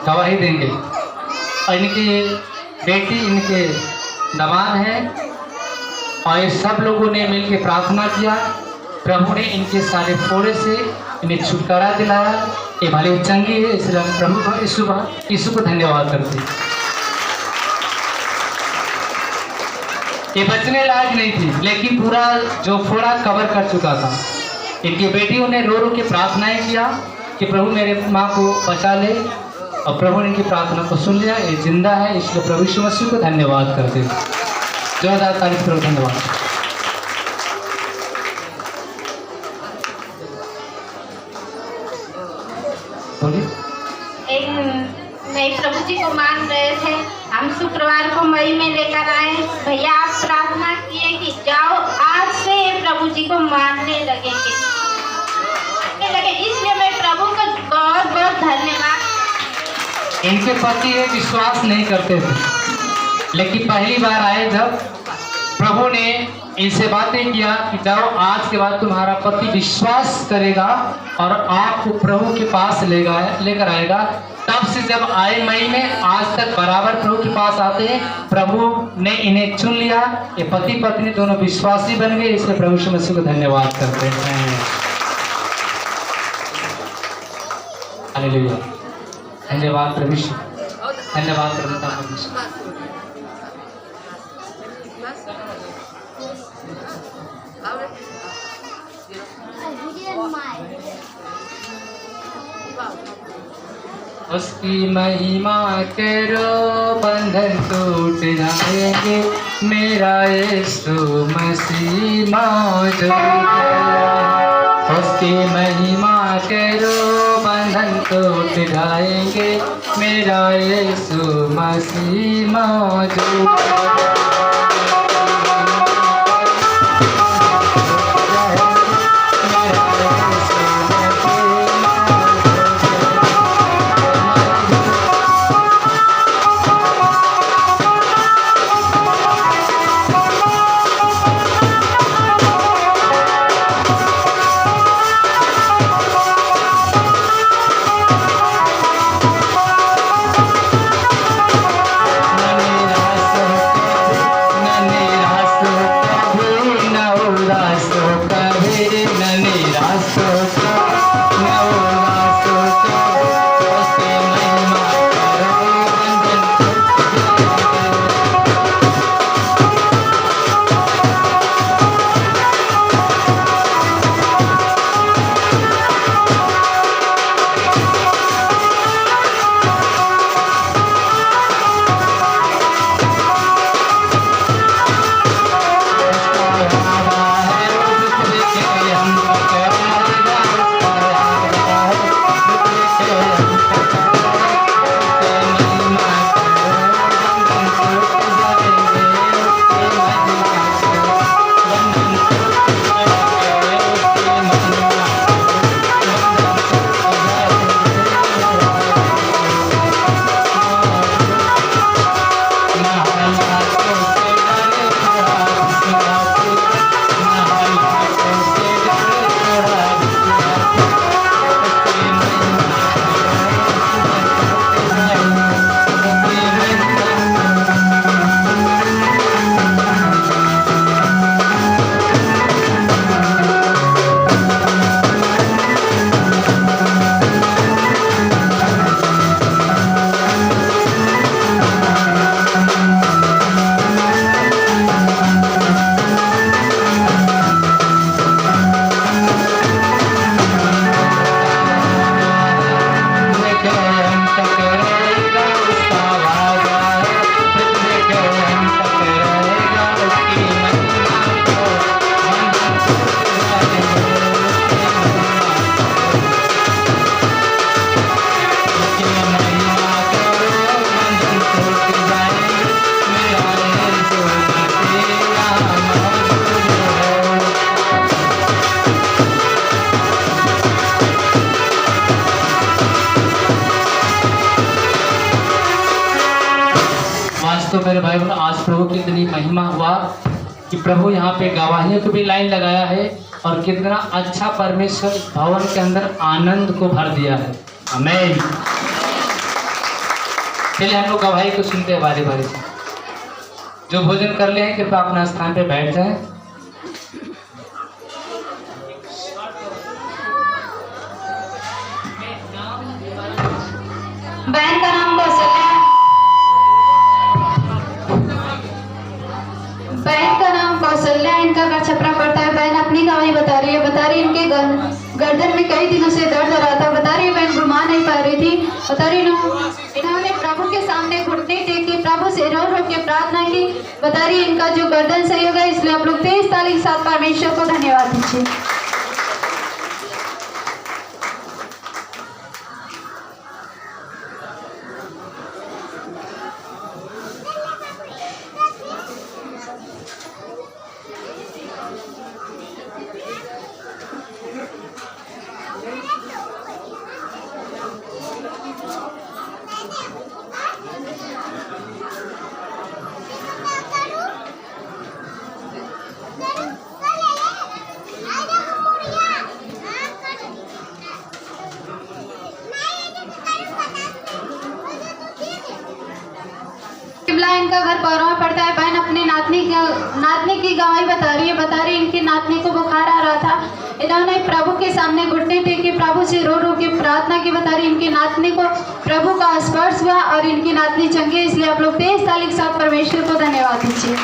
गवाही देंगे। और इनकी बेटी इनके दामाद हैं और ये सब लोगों ने मिलकर प्रार्थना किया। प्रभु ने इनके सारे फोड़े से इन्हें छुटकारा दिलाया। ये भले चंगी है, इसलिए हम प्रभु यीशु को धन्यवाद करते हैं। ये बचने लायक नहीं थी, लेकिन पूरा जो फोड़ा कवर कर चुका था। इनकी बेटियों ने रो रो के प्रार्थनाएं किया कि प्रभु मेरे माँ को बचा ले, और प्रभु ने इनकी प्रार्थना को सुन लिया। ये जिंदा है, इसलिए प्रभु यीशु मसीह को धन्यवाद करते हैं। जोरदार तारीफ करो, धन्यवाद। नहीं, प्रभु जी को मान रहे थे। हम शुक्रवार को मई में लेकर आए। भैया आप प्रार्थना किए कि जाओ, आज से प्रभु जी को मानने लगेंगे। इसलिए मैं प्रभु को बहुत बहुत धन्यवाद। इनके पति ये विश्वास नहीं करते थे, लेकिन पहली बार आए जब प्रभु ने इनसे बातें किया कि जाओ, आज के बाद तुम्हारा पति विश्वास करेगा और आपको प्रभु के पास लेकर आएगा। तब से जब आए मई में, आज तक बराबर प्रभु के पास आते हैं। प्रभु ने इन्हें चुन लिया। ये पति पत्नी दोनों विश्वासी बन गए, इसलिए प्रभु यीशु मसीह को धन्यवाद करते हैं। हालेलुया, धन्यवाद प्रभु यीशु, धन्यवाद प्रभु यीशु। उसकी महिमा करो, बंधन टूट जाएंगे, मेरा यीशु मसीह मौजूद है। उसकी महिमा करो, बंधन टूट जाएंगे, मेरा यीशु मसीह मौजूद है। तो मेरे भाई बहन, आज प्रभु की इतनी महिमा हुआ कि प्रभु यहाँ पे गवाहियों की भी लाइन लगाया है, और कितना अच्छा परमेश्वर भवन के अंदर आनंद को भर दिया है। आमीन। चलिए हम लोग गवाही को सुनते हैं बारी बारी से। जो भोजन कर ले हैं कृपया अपना स्थान पे बैठ जाए। बहन का नाम कौशल्या, बहन का नाम कौशल्या, इनका घर छपरा पड़ता है। बहन अपनी गवाही बता रही है, बता रही इनके गर्दन में कई दिनों से दर्द हो रहा था। बता रही बहन घुमा नहीं पा रही थी। बता रही इन्होंने प्रभु के सामने घुटने टेके प्रभु से रो रो के प्रार्थना की। बता रही इनका जो गर्दन सही होगा, इसलिए आप लोग तेज ताली के साथ परमेश्वर को धन्यवाद दीजिए। इनका घर पौरवा में पड़ता है। बहन अपनी नातनी की गवाही बता रही है। बता रही इनकी नातनी को बुखार आ रहा था। इन्होंने प्रभु के सामने घुटने टेके प्रभु से रो रो के प्रार्थना की। बता रही इनकी नातनी को प्रभु का स्पर्श हुआ और इनकी नातनी चंगी। इसलिए आप लोग तेज ताली के साथ परमेश्वर को धन्यवाद दीजिए।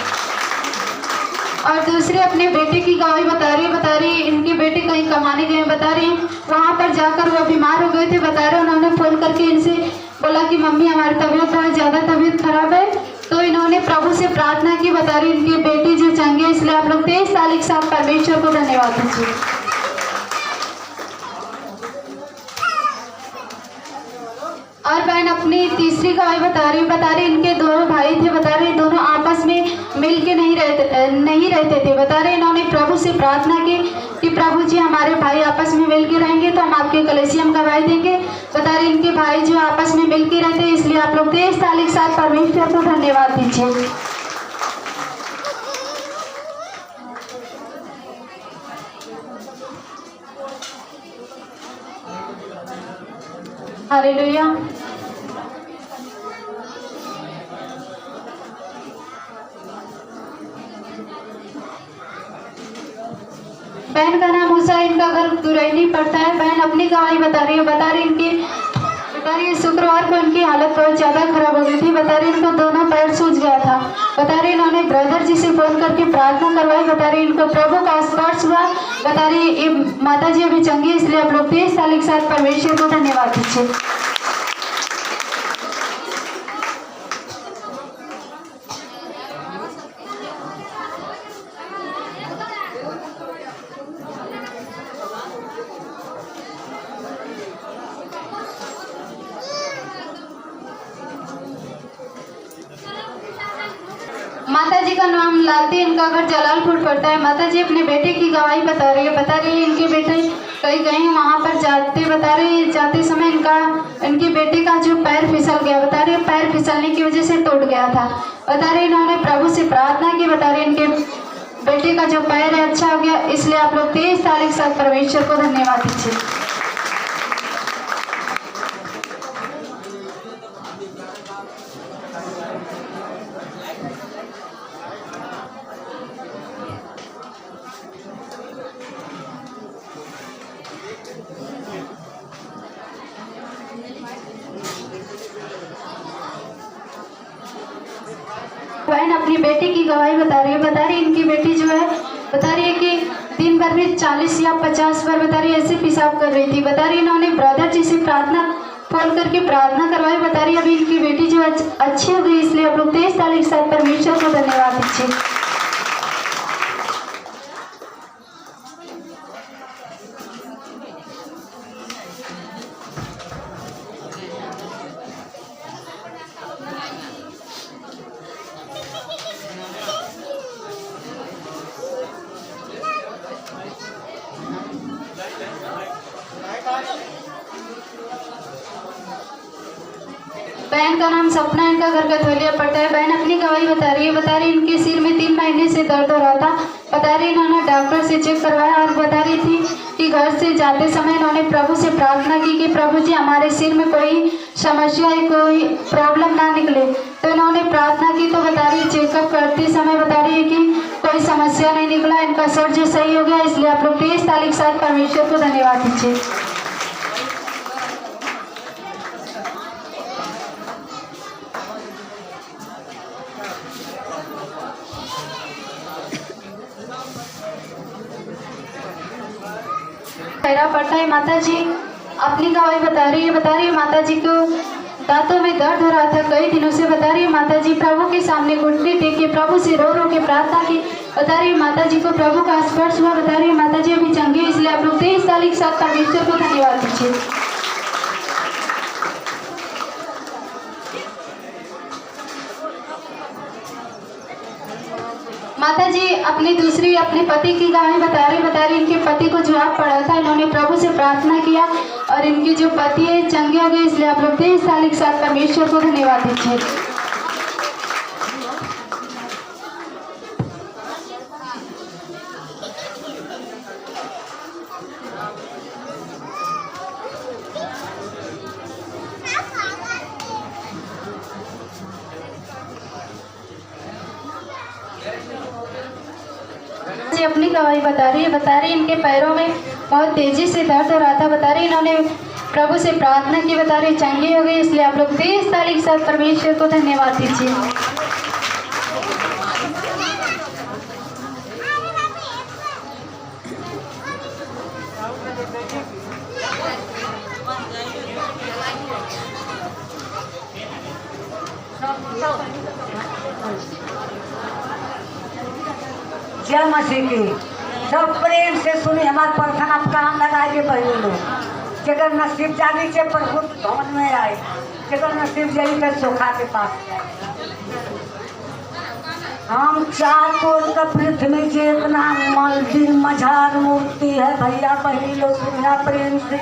और दूसरी अपने बेटे की गवाही बता रही इनके बेटे कहीं कमाने गए। बता रही वहाँ पर जाकर वो बीमार हो गए थे। बता रहे उन्होंने फोन करके इनसे बोला कि मम्मी हमारी तबीयत बहुत ज़्यादा तबीयत खराब है, तो इन्होंने प्रभु से प्रार्थना की। बता रही इनकी बेटी जो चंगी है। इसलिए आप लोग तेज ताली के साथ परमेश्वर को धन्यवाद दीजिए। और बहन अपनी तीसरी गवाही बता रही इनके दोनों भाई थे। बता रही दोनों आपस में मिल के नहीं रहते थे। बता रहे इन्होंने प्रभु से प्रार्थना की कि प्रभु जी हमारे भाई आपस में मिल के रहेंगे तो हम आपके कलीसिया में गवाही देंगे। बता रहे इनके भाई जो आपस में मिल के रहते हैं। इसलिए आप लोग तेज ताली के साथ परमेश्वर को धन्यवाद दीजिए। हालेलुया। बहन का नाम उषा, इनका घर तुरैनी पड़ता है। बहन अपनी गवाही बता रही है। शुक्रवार को इनकी हालत बहुत ज़्यादा खराब हो गई थी। बता रही इनको दोनों पैर सूज गया था। बता रही इन्होंने ब्रदर जी से फोन करके प्रार्थना करवाई। बता रही इनको प्रभु का स्पर्श हुआ। बता रही माता जी अभी चंगी, इसलिए आप लोग तेज ताली के साथ परमेश्वर को धन्यवाद दीजिए। माता जी का नाम लालती, इनका घर जलालपुर पड़ता है। माता जी अपने बेटे की गवाही बता रही है। बता रही है इनके बेटे कहीं गए वहाँ पर जाते समय इनके बेटे का जो पैर फिसल गया। बता रही पैर फिसलने की वजह से टूट गया था। बता रही इन्होंने प्रभु से प्रार्थना की। बता रही इनके बेटे का जो पैर है अच्छा हो गया। इसलिए आप लोग तेज ताली के साथ परमेश्वर को धन्यवाद दीजिए। बहन अपनी बेटी की गवाही बता रही है। बता रही इनकी बेटी जो है बता रही है कि दिन भर में 40 या 50 बार बता रही ऐसे पेशाब कर रही थी। बता रही इन्होंने ब्रदर जी से फोन करके प्रार्थना करवाई। बता रही अभी इनकी बेटी जो अच्छी हो गई। इसलिए आप लोग तेज ताली के साथ परमेश्वर को धन्यवाद दीजिए। बहन का नाम सपना, इनका घर गधोलिया पड़ता है। बहन अपनी गवाही बता रही है। बता रही इनके सिर में 3 महीने से दर्द हो रहा था। बता रही इन्होंने डॉक्टर से चेक करवाया और बता रही थी कि घर से जाते समय इन्होंने प्रभु से प्रार्थना की कि प्रभु जी हमारे सिर में कोई समस्या कोई प्रॉब्लम ना निकले। तो इन्होंने प्रार्थना की तो बता रही है चेकअप करते समय बता रही है कि कोई समस्या नहीं निकला, इनका सर जो सही हो गया। इसलिए आप लोग 23 तारीख के साथ परमेश्वर को धन्यवाद दीजिए। पैरा पड़ता है। माता जी अपनी गवाही बता रही है माता जी को दांतों में दर्द हो रहा था कई दिनों से। बता रही है माता जी प्रभु के सामने घुटने टेक के प्रभु से रो रो के प्रार्थना की। बता रही है माता जी को प्रभु का स्पर्श हुआ। बता रही है माता जी अभी चंगी है। इसलिए आप लोग 23 तारीख के साथ परमेश्वर को धन्यवाद दीजिए। माता जी अपने पति की गवाही बता रही इनके पति को जवाब पड़ा था। इन्होंने प्रभु से प्रार्थना किया और इनके जो पति है चंगे हो गए। इसलिए आप लोग 23 तारीख के साथ परमेश्वर को धन्यवाद दीजिए। अपनी गवाही बता रही है इनके पैरों में बहुत तेजी से दर्द हो रहा था। बता रही इन्होंने प्रभु से प्रार्थना की। बता रही चंगी हो गई। इसलिए आप लोग 23 तारीख के साथ परमेश्वर को धन्यवाद दीजिए। जय मसीह की। सब प्रेम से सुनी हमारे प्रार्थना आप काम लगाए के बहन लोग। जगह नसीब जानी से प्रभु भवन में आए, जगह नसीब जानी तो सोखा के पास हम 4 कोट का पृथ्वी से इतना मंदिर मझार मूर्ति है भैया बहनी लोग सुनिया प्रेम से।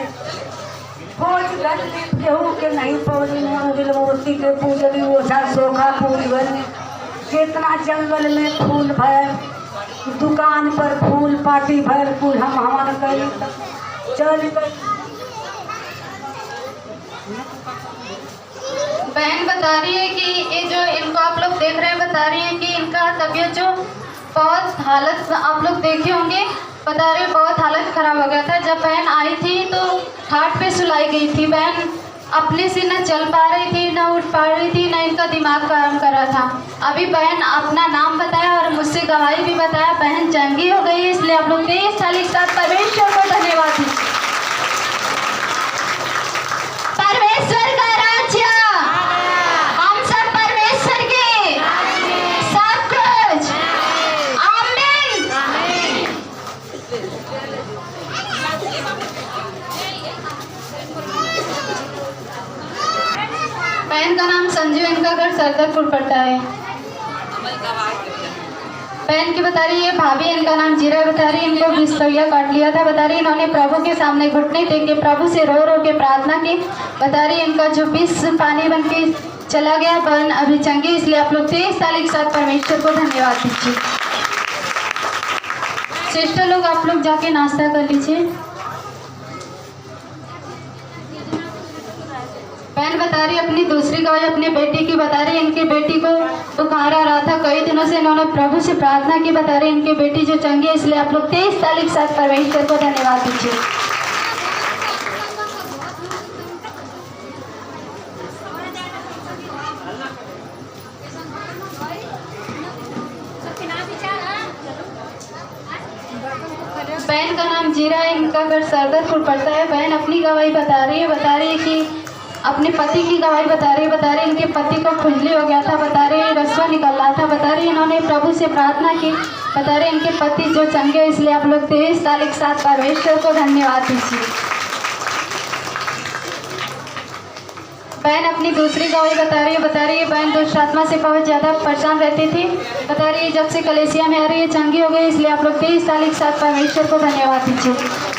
खोज केहू के नहीं पौड़ी मंदिर मूर्ति के पूजली ओझा सोखा पूजल। कितना जंगल में फूल भर, दुकान पर फूल पार्टी भर फूल हम हमारा कहीं चल गए। बहन बता रही है कि ये जो इनको आप लोग देख रहे हैं बता रही है कि इनका तबीयत जो बहुत हालत आप लोग देखे होंगे। बता रही है बहुत हालत खराब हो गया था। जब बहन आई थी तो खाट पे सुलाई गई थी। बहन अपने से न चल पा रही थी, न उठ पा रही थी, न इनका दिमाग काम कर रहा था। अभी बहन अपना नाम बताया और मुझसे गवाही भी बताया। बहन चंगी हो गई। इसलिए आप लोग 23 तारीख के साथ परमेश्वर को धन्यवाद दीजिए। परमेश्वर का राज्य हम सब परमेश्वर के सब कुछ। आमीन। बहन का नाम संजू, इनका घर सरदरपुर पड़ता है। बहन की बता रही है भाभी, इनका नाम जीरा। बता रही इनको बिस्तरिया काट लिया था। बता रही इन्होंने प्रभु के सामने घुटने टेक के प्रभु से रो रो के प्रार्थना की। बता रही इनका जो विष पानी बन के चला गया बहन अभी चंगी। इसलिए आप लोग 23 तारीख के साथ परमेश्वर को धन्यवाद दीजिए। सिस्टर लोग आप लोग जाके नाश्ता कर लीजिए। बहन बता रही अपनी दूसरी गवाही अपने बेटी की बता रही इनकी बेटी को बुखार आ रहा था कई दिनों से। इन्होंने प्रभु से प्रार्थना की। बता रही इनकी बेटी जो चंगी है। इसलिए आप लोग 23 तारीख के साथ परमेश्वर को धन्यवाद दीजिए। बहन का नाम जीरा है, इनका घर सरदरपुर पड़ता है। बहन अपनी गवाही बता रही है कि अपने पति की गवाही बता रही इनके पति को खुजली हो गया था। बता रही रसवा निकल रहा था। बता रही इन्होंने प्रभु से प्रार्थना की। बता रही इनके पति जो चंगे। इसलिए आप लोग 23 तारीख के साथ परमेश्वर को धन्यवाद दीजिए। बहन अपनी दूसरी गवाही बता रही है बहन दुष्ट आत्मा से बहुत ज़्यादा परेशान रहती थी। बता रही है जब से कलेसिया में आ रही है चंगी हो गई। इसलिए आप लोग 23 तारीख के साथ परमेश्वर को धन्यवाद दीजिए।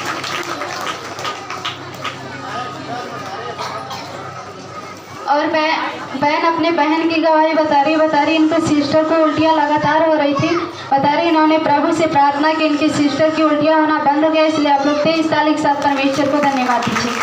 और बहन अपने बहन की गवाही बता रही इनके सिस्टर को उल्टियाँ लगातार हो रही थी। बता रही इन्होंने प्रभु से प्रार्थना की इनकी सिस्टर की उल्टियाँ होना बंद हो गया। इसलिए आप लोग 23 तारीख के साथ परमेश्वर को धन्यवाद दीजिए।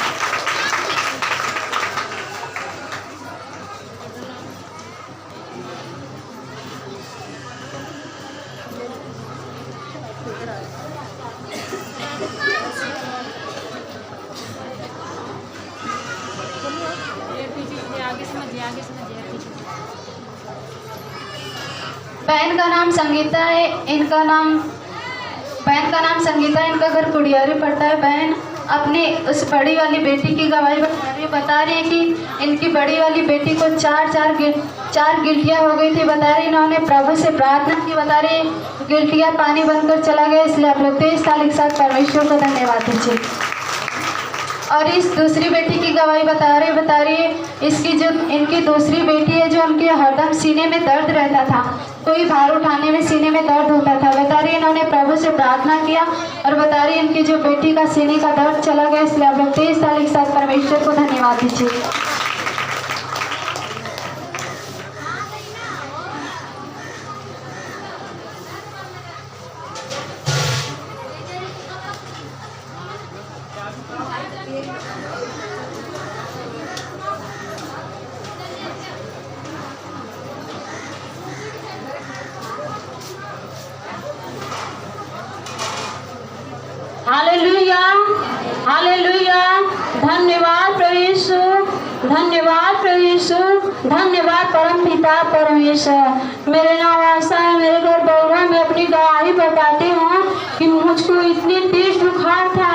बहन का नाम संगीता है, बहन का नाम संगीता है, इनका घर कुड़ियारी पड़ता है। बहन अपनी उस बड़ी वाली बेटी की गवाही बता रही है कि इनकी बड़ी वाली बेटी को चार गिल्टियाँ हो गई थी। बता रही इन्होंने प्रभु से प्रार्थना की। बता रही गिल्टियाँ पानी बनकर चला गया। इसलिए आप लोग 23 तारीख के साथ परमेश्वर को धन्यवाद दीजिए। और इस दूसरी बेटी की गवाही बता रही है इसकी जो इनकी दूसरी बेटी है, जो उनके हरदम सीने में दर्द रहता था, कोई भार उठाने में सीने में दर्द होता था। बता रही इन्होंने प्रभु से प्रार्थना किया और बता रही इनकी जो बेटी का सीने का दर्द चला गया। इसलिए आप लोग 23 तारीख के साथ परमेश्वर को धन्यवाद दीजिए। Hallelujah, hallelujah. धन्यवाद प्रभु यीशु, धन्यवाद प्रभु यीशु, धन्यवाद परम पिता परमेश्वर। मेरे नाम आशा है, मेरे घर बउरा में अपनी गवाही बताती हूँ कि मुझको इतनी तेज बुखार था,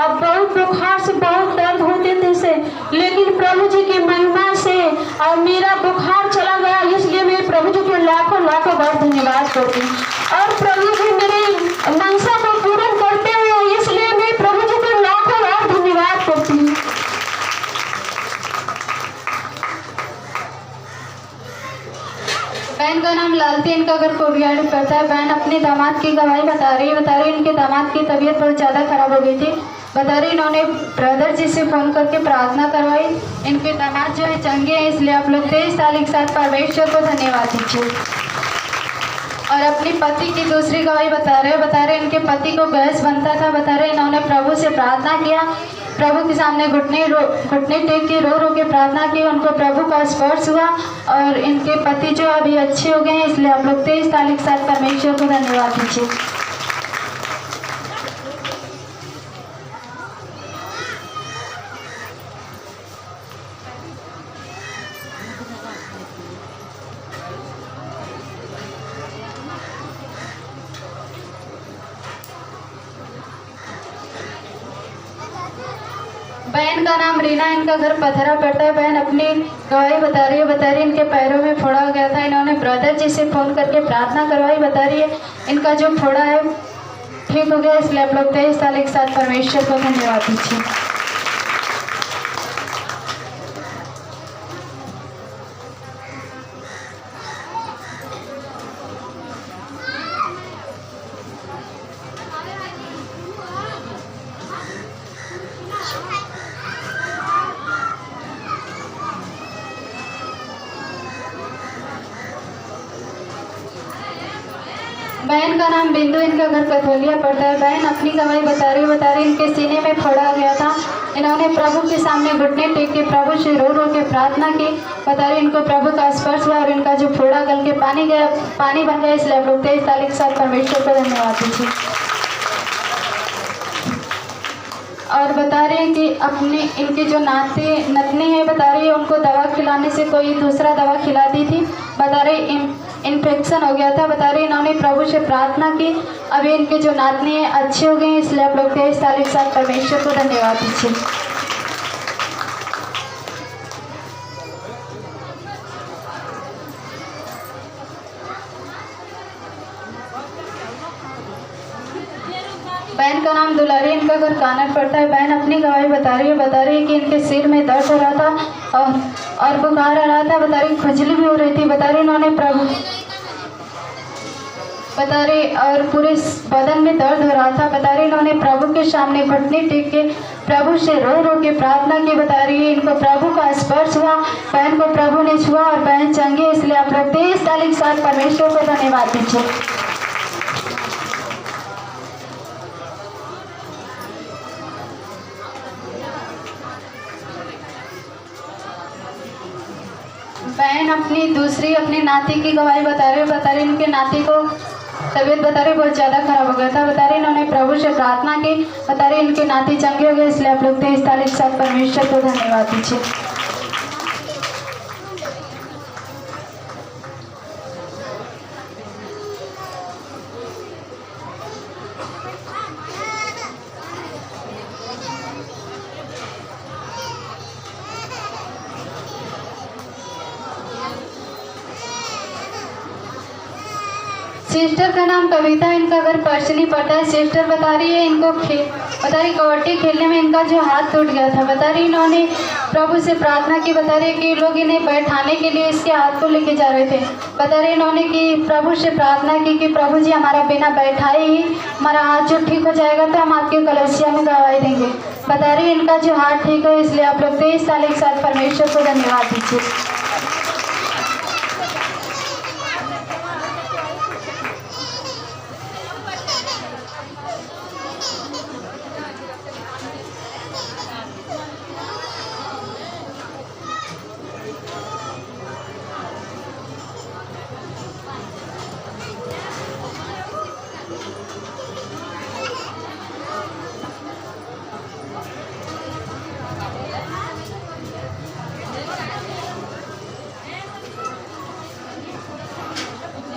अब बहुत बुखार से बहुत दर्द होते थे से, लेकिन प्रभु जी की महिमा से और मेरा बुखार चला गया। इसलिए मैं प्रभु जी के लाखों लाखों बार धन्यवाद करती हूँ। और प्रभु जी मेरे मनसा को पूर्ण करते हुए, इसलिए मैं प्रभु जी को लाखों बार धन्यवाद करती हूँ। बहन का नाम लालती, इनका घर कोडियाड़ी पड़ता है। बहन अपने दामाद की गवाही बता रही है इनके दामाद की तबीयत बहुत ज़्यादा खराब हो गई थी। बता रही इन्होंने ब्रदर जी से फ़ोन करके प्रार्थना करवाई। इनके दामाद जो है चंगे हैं। इसलिए आप लोग 23 तारीख के साथ परमेश्वर को धन्यवाद दीजिए। और अपनी पति की दूसरी गवाही बता रहे इनके पति को गैस बनता था। बता रहे इन्होंने प्रभु से प्रार्थना किया, प्रभु के सामने घुटने टेक के रो के प्रार्थना की। उनको प्रभु का स्पर्श हुआ और इनके पति जो अभी अच्छे हो गए हैं। इसलिए आप लोग 23 तारीख के साथ परमेश्वर को धन्यवाद दीजिए। बहन का नाम रीना, इनका घर पथरा पड़ता है। बहन अपनी गवाही बता रही है इनके पैरों में फोड़ा हो गया था। इन्होंने ब्रदर जी से फ़ोन करके प्रार्थना करवाई। बता रही है इनका जो फोड़ा है ठीक हो गया। इसलिए आप लोग 23 तारीख के साथ परमेश्वर को धन्यवाद दीजिए। बहन का नाम बिंदु, इनका घर कथोलिया पड़ता है। बहन अपनी गवाही बता रही इनके सीने में फोड़ा गया था। इन्होंने प्रभु के सामने घुटने टेक के प्रभु से रो के प्रार्थना की। बता रही इनको प्रभु का स्पर्श हुआ और इनका जो फोड़ा गल के पानी बन गया। इसलिए आप लोग 23 तारीख के साथ परमेश्वर को धन्यवाद दीजिए। और बता रहे हैं कि अपने इनके जो नतनी है, बता रही है उनको दवा खिलाने से कोई दूसरा दवा खिला दी थी। बता रही इन्फेक्शन हो गया था। बता रही इन्होंने प्रभु से प्रार्थना की, अभी इनके जो नातनी है अच्छे हो गए हैं। इसलिए आप लोग 23 तारीख के साथ परमेश्वर को धन्यवाद दीजिए। बहन का नाम दुलारी, इनका घर कानर पड़ता है। बहन अपनी गवाही बता रही है कि इनके सिर में दर्द हो रहा था और बुखार आ रहा था। बता रही खुजली भी हो रही थी। बता रही इन्होंने प्रभु बता रही और पूरे बदन में दर्द हो रहा था। बता रही इन्होंने प्रभु के सामने घुटने टेक के प्रभु से रो के प्रार्थना की। बता रही है इनको प्रभु का स्पर्श हुआ, बहन को प्रभु ने छुआ और बहन चंगी। इसलिए आप लोग 23 तारीख के साथ परमेश्वर को धन्यवाद दीजिए। बहन अपनी नाती की गवाही बता रही इनके नाती को तबीयत बता रही बहुत ज़्यादा खराब हो गया था। बता रही इन्होंने प्रभु से प्रार्थना की। बता रही इनके नाती चंगे हो गए। इसलिए आप लोग 23 तारीख के साथ परमेश्वर को धन्यवाद दीजिए। सिस्टर का नाम कविता, इनका घर पर्सली पड़ता है। सिस्टर बता रही है इनको बता रही कबड्डी खेलने में इनका जो हाथ टूट गया था। बता रही इन्होंने प्रभु से प्रार्थना की। बता रही कि लोग इन्हें बैठाने के लिए इसके हाथ को लेके जा रहे थे। बता रही इन्होंने कि प्रभु से प्रार्थना की कि प्रभु जी हमारा बिना बैठाए ही हमारा हाथ जो ठीक हो जाएगा तो हम आपके कलसिया में गवाही देंगे। बता रही इनका जो हाथ ठीक है, इसलिए आप लोग 23 साल एक साथ परमेश्वर को धन्यवाद दीजिए।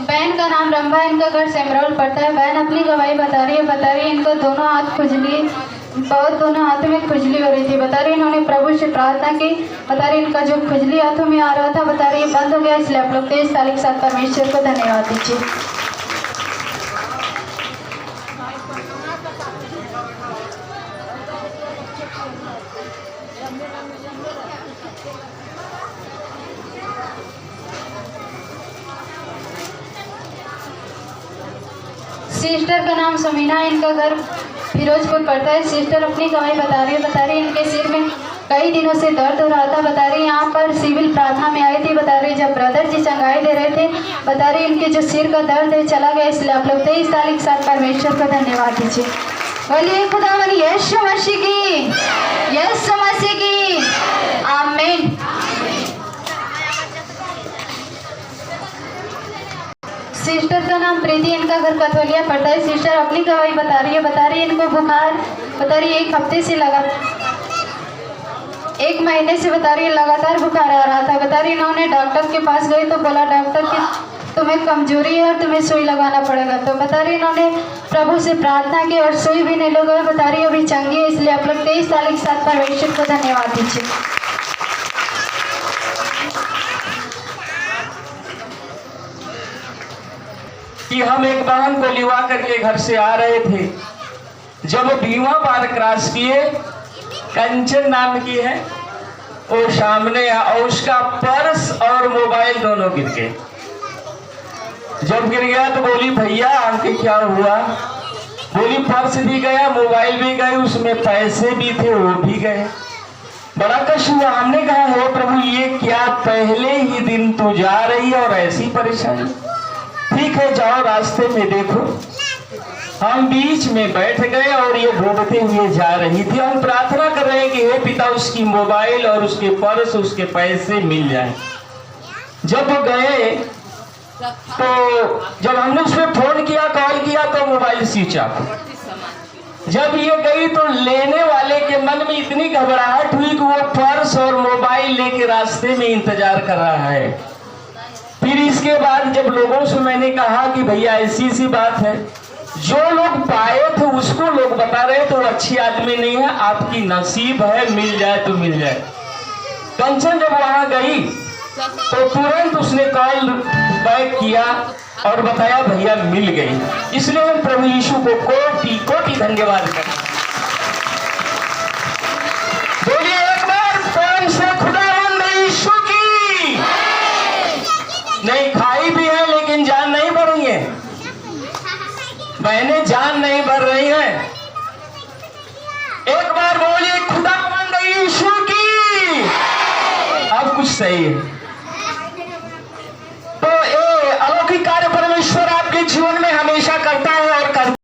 बहन का नाम रंभा, इनका घर सेमरोल पड़ता है। बहन अपनी गवाही बता रही है इनको दोनों हाथ खुजली, बहुत दोनों हाथों में खुजली हो रही थी। बता रही इन्होंने प्रभु से प्रार्थना की। बता रही इनका जो खुजली हाथों में आ रहा था, बता रही बंद हो गया। इसलिए आप लोग 23 साल के साथ परमेश्वर को धन्यवाद दीजिए। सिस्टर का नाम समीना, इनका घर फिरोजपुर पड़ता है। सिस्टर अपनी गवाही बता रही इनके सिर में कई दिनों से दर्द हो रहा था। बता रही यहाँ पर सिविल प्रार्थना में आई थी। बता रही जब ब्रदर जी चंगाई दे रहे थे, बता रही इनके जो सिर का दर्द है चला गया। इसलिए आप लोग 23 साल के साथ परमेश्वर को धन्यवाद दीजिए। बोलिए खुदावन यीशु मसीह की, यीशु मसीह की आमीन। सिस्टर का नाम प्रीति, इनका घर कथवलिया पड़ता है। सिस्टर अपनी गवाही बता रही है इनको बुखार बता रही 1 हफ्ते से लगा 1 महीने से बता रही लगातार बुखार आ रहा था। बता रही इन्होंने डॉक्टर के पास गई तो बोला डॉक्टर कि तुम्हें कमजोरी है और तुम्हें सुई लगाना पड़ेगा। तो बता रही इन्होंने प्रभु से प्रार्थना की और सुई भी नहीं लगाई। बता रही अभी चंगी है। इसलिए आप लोग 23 साल के साथ परमेश्वर को धन्यवाद दीजिए। कि हम एक बहन को लिवा करके घर से आ रहे थे। जब बीमा पार क्रॉस किए, कंचन नाम की है, वो सामने और उसका पर्स और मोबाइल दोनों गिर गए। जब गिर गया तो बोली भैया आंटी क्या हुआ? बोली पर्स भी गया, मोबाइल भी गए, उसमें पैसे भी थे वो भी गए। बड़ा कष्ट हुआ। हमने कहा हो प्रभु ये क्या, पहले ही दिन तू जा रही है और ऐसी परेशानी। ठीक है जाओ रास्ते में देखो। हम बीच में बैठ गए और ये ढूंढते हुए जा रही थी। हम प्रार्थना कर रहे हैं कि हे पिता उसकी मोबाइल और उसके पर्स उसके पैसे मिल जाए। जब गए तो जब हमने उसमें फोन किया कॉल किया तो मोबाइल स्विच ऑफ। जब ये गई तो लेने वाले के मन में इतनी घबराहट हुई कि वो पर्स और मोबाइल लेके रास्ते में इंतजार कर रहा है। फिर इसके बाद जब लोगों से मैंने कहा कि भैया ऐसी सी बात है, जो लोग पाए थे उसको लोग बता रहे तो अच्छी आदमी नहीं है, आपकी नसीब है, मिल जाए तो मिल जाए। कंचन जब वहां गई तो तुरंत उसने कॉल बैक किया और बताया भैया मिल गई। इसलिए हम प्रभु यीशु को कोटि कोटि धन्यवाद करते हैं। बोलिए एक बार प्रेम से खुदावंद यीशु की। नहीं खाई भी है लेकिन जान नहीं भर रही है। बहनें जान नहीं भर रही हैं। एक बार बोलिए खुदावंद यीशु की। अब कुछ सही है।